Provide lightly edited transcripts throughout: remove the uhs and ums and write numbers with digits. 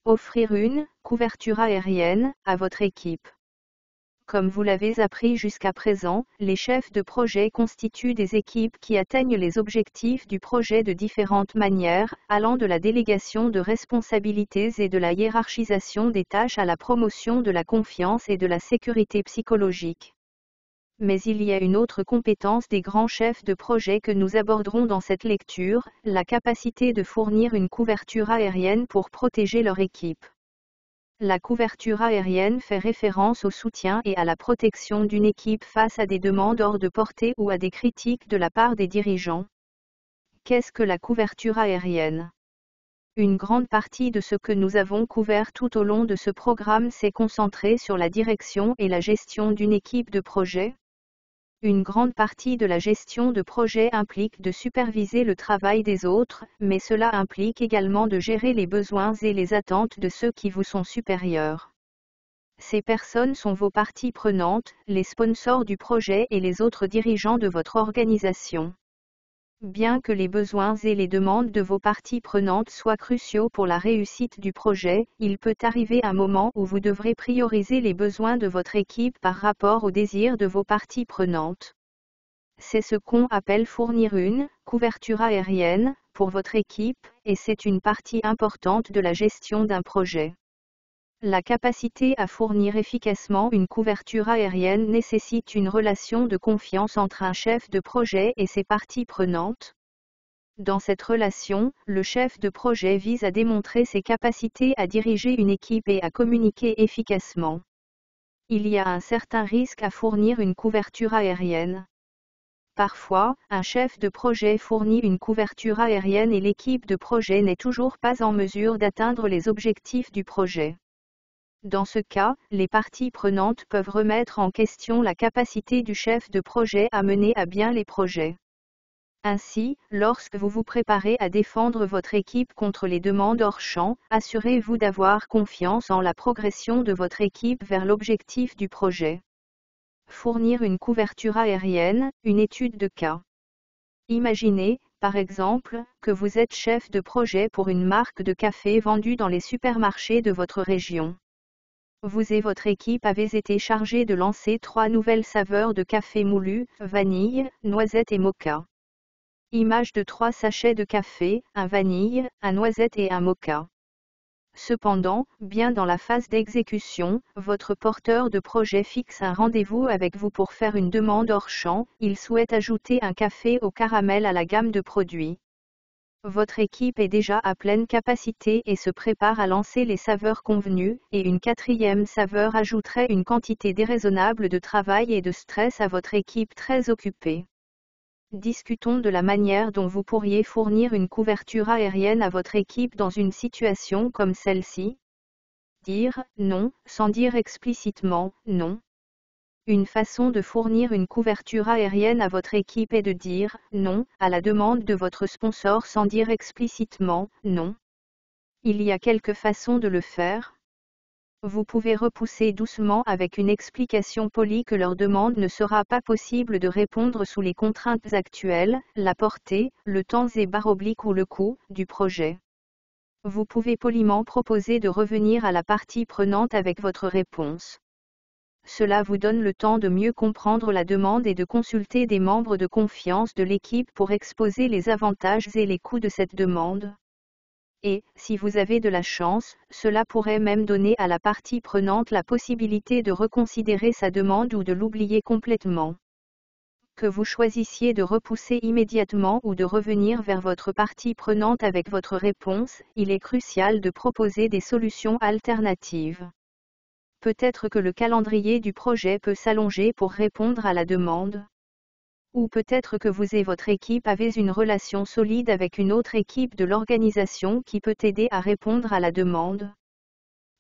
Offrir une couverture aérienne à votre équipe. Comme vous l'avez appris jusqu'à présent, les chefs de projet constituent des équipes qui atteignent les objectifs du projet de différentes manières, allant de la délégation de responsabilités et de la hiérarchisation des tâches à la promotion de la confiance et de la sécurité psychologique. Mais il y a une autre compétence des grands chefs de projet que nous aborderons dans cette lecture, la capacité de fournir une couverture aérienne pour protéger leur équipe. La couverture aérienne fait référence au soutien et à la protection d'une équipe face à des demandes hors de portée ou à des critiques de la part des dirigeants. Qu'est-ce que la couverture aérienne ? Une grande partie de ce que nous avons couvert tout au long de ce programme s'est concentrée sur la direction et la gestion d'une équipe de projet. Une grande partie de la gestion de projet implique de superviser le travail des autres, mais cela implique également de gérer les besoins et les attentes de ceux qui vous sont supérieurs. Ces personnes sont vos parties prenantes, les sponsors du projet et les autres dirigeants de votre organisation. Bien que les besoins et les demandes de vos parties prenantes soient cruciaux pour la réussite du projet, il peut arriver un moment où vous devrez prioriser les besoins de votre équipe par rapport aux désirs de vos parties prenantes. C'est ce qu'on appelle fournir une couverture aérienne pour votre équipe, et c'est une partie importante de la gestion d'un projet. La capacité à fournir efficacement une couverture aérienne nécessite une relation de confiance entre un chef de projet et ses parties prenantes. Dans cette relation, le chef de projet vise à démontrer ses capacités à diriger une équipe et à communiquer efficacement. Il y a un certain risque à fournir une couverture aérienne. Parfois, un chef de projet fournit une couverture aérienne et l'équipe de projet n'est toujours pas en mesure d'atteindre les objectifs du projet. Dans ce cas, les parties prenantes peuvent remettre en question la capacité du chef de projet à mener à bien les projets. Ainsi, lorsque vous vous préparez à défendre votre équipe contre les demandes hors champ, assurez-vous d'avoir confiance en la progression de votre équipe vers l'objectif du projet. Fournir une couverture aérienne, une étude de cas. Imaginez, par exemple, que vous êtes chef de projet pour une marque de café vendue dans les supermarchés de votre région. Vous et votre équipe avez été chargés de lancer 3 nouvelles saveurs de café moulu, vanille, noisette et mocha. Image de 3 sachets de café, un vanille, un noisette et un mocha. Cependant, bien dans la phase d'exécution, votre porteur de projet fixe un rendez-vous avec vous pour faire une demande hors champ, il souhaite ajouter un café au caramel à la gamme de produits. Votre équipe est déjà à pleine capacité et se prépare à lancer les saveurs convenues, et une 4e saveur ajouterait une quantité déraisonnable de travail et de stress à votre équipe très occupée. Discutons de la manière dont vous pourriez fournir une couverture aérienne à votre équipe dans une situation comme celle-ci. Dire « non » sans dire explicitement « non ». Une façon de fournir une couverture aérienne à votre équipe est de dire « non » à la demande de votre sponsor sans dire explicitement « non ». Il y a quelques façons de le faire. Vous pouvez repousser doucement avec une explication polie que leur demande ne sera pas possible de répondre sous les contraintes actuelles, la portée, le temps / ou le coût du projet. Vous pouvez poliment proposer de revenir à la partie prenante avec votre réponse. Cela vous donne le temps de mieux comprendre la demande et de consulter des membres de confiance de l'équipe pour exposer les avantages et les coûts de cette demande. Et, si vous avez de la chance, cela pourrait même donner à la partie prenante la possibilité de reconsidérer sa demande ou de l'oublier complètement. Que vous choisissiez de repousser immédiatement ou de revenir vers votre partie prenante avec votre réponse, il est crucial de proposer des solutions alternatives. Peut-être que le calendrier du projet peut s'allonger pour répondre à la demande. Ou peut-être que vous et votre équipe avez une relation solide avec une autre équipe de l'organisation qui peut aider à répondre à la demande.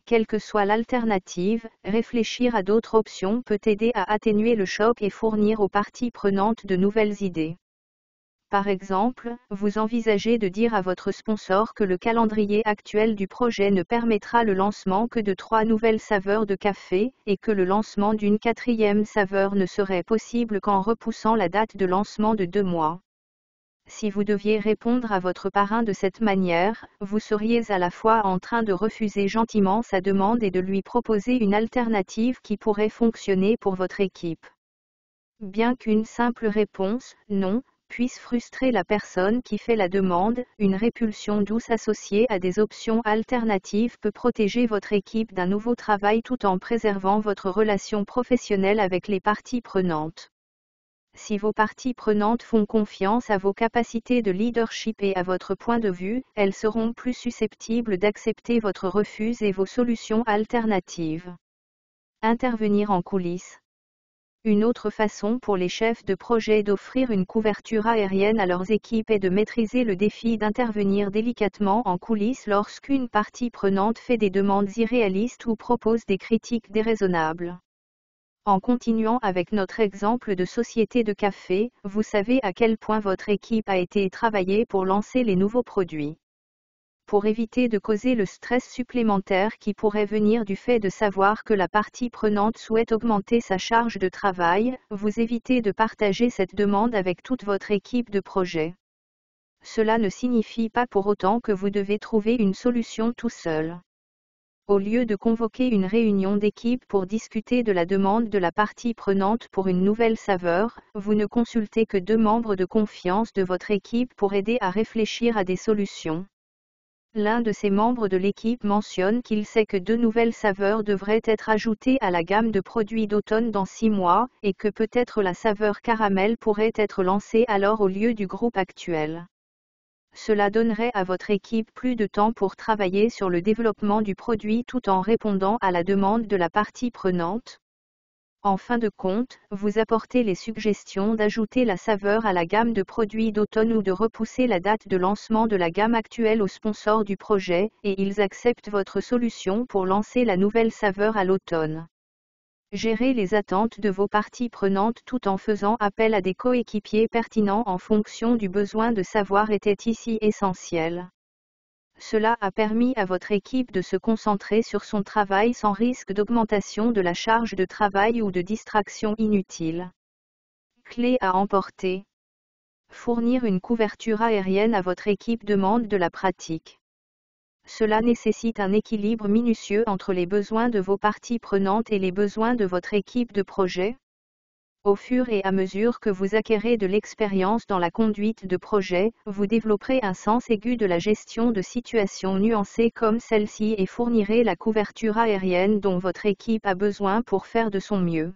Quelle que soit l'alternative, réfléchir à d'autres options peut aider à atténuer le choc et fournir aux parties prenantes de nouvelles idées. Par exemple, vous envisagez de dire à votre sponsor que le calendrier actuel du projet ne permettra le lancement que de 3 nouvelles saveurs de café, et que le lancement d'une 4e saveur ne serait possible qu'en repoussant la date de lancement de 2 mois. Si vous deviez répondre à votre parrain de cette manière, vous seriez à la fois en train de refuser gentiment sa demande et de lui proposer une alternative qui pourrait fonctionner pour votre équipe. Bien qu'une simple réponse, non, puisse frustrer la personne qui fait la demande, une répulsion douce associée à des options alternatives peut protéger votre équipe d'un nouveau travail tout en préservant votre relation professionnelle avec les parties prenantes. Si vos parties prenantes font confiance à vos capacités de leadership et à votre point de vue, elles seront plus susceptibles d'accepter votre refus et vos solutions alternatives. Intervenir en coulisses. Une autre façon pour les chefs de projet d'offrir une couverture aérienne à leurs équipes est de maîtriser le défi d'intervenir délicatement en coulisses lorsqu'une partie prenante fait des demandes irréalistes ou propose des critiques déraisonnables. En continuant avec notre exemple de société de café, vous savez à quel point votre équipe a été travaillée pour lancer les nouveaux produits. Pour éviter de causer le stress supplémentaire qui pourrait venir du fait de savoir que la partie prenante souhaite augmenter sa charge de travail, vous évitez de partager cette demande avec toute votre équipe de projet. Cela ne signifie pas pour autant que vous devez trouver une solution tout seul. Au lieu de convoquer une réunion d'équipe pour discuter de la demande de la partie prenante pour une nouvelle saveur, vous ne consultez que 2 membres de confiance de votre équipe pour aider à réfléchir à des solutions. L'un de ces membres de l'équipe mentionne qu'il sait que 2 nouvelles saveurs devraient être ajoutées à la gamme de produits d'automne dans 6 mois, et que peut-être la saveur caramel pourrait être lancée alors au lieu du groupe actuel. Cela donnerait à votre équipe plus de temps pour travailler sur le développement du produit tout en répondant à la demande de la partie prenante. En fin de compte, vous apportez les suggestions d'ajouter la saveur à la gamme de produits d'automne ou de repousser la date de lancement de la gamme actuelle aux sponsors du projet, et ils acceptent votre solution pour lancer la nouvelle saveur à l'automne. Gérez les attentes de vos parties prenantes tout en faisant appel à des coéquipiers pertinents en fonction du besoin de savoir était ici essentiel. Cela a permis à votre équipe de se concentrer sur son travail sans risque d'augmentation de la charge de travail ou de distraction inutile. Clé à emporter. Fournir une couverture aérienne à votre équipe demande de la pratique. Cela nécessite un équilibre minutieux entre les besoins de vos parties prenantes et les besoins de votre équipe de projet. Au fur et à mesure que vous acquérez de l'expérience dans la conduite de projet, vous développerez un sens aigu de la gestion de situations nuancées comme celle-ci et fournirez la couverture aérienne dont votre équipe a besoin pour faire de son mieux.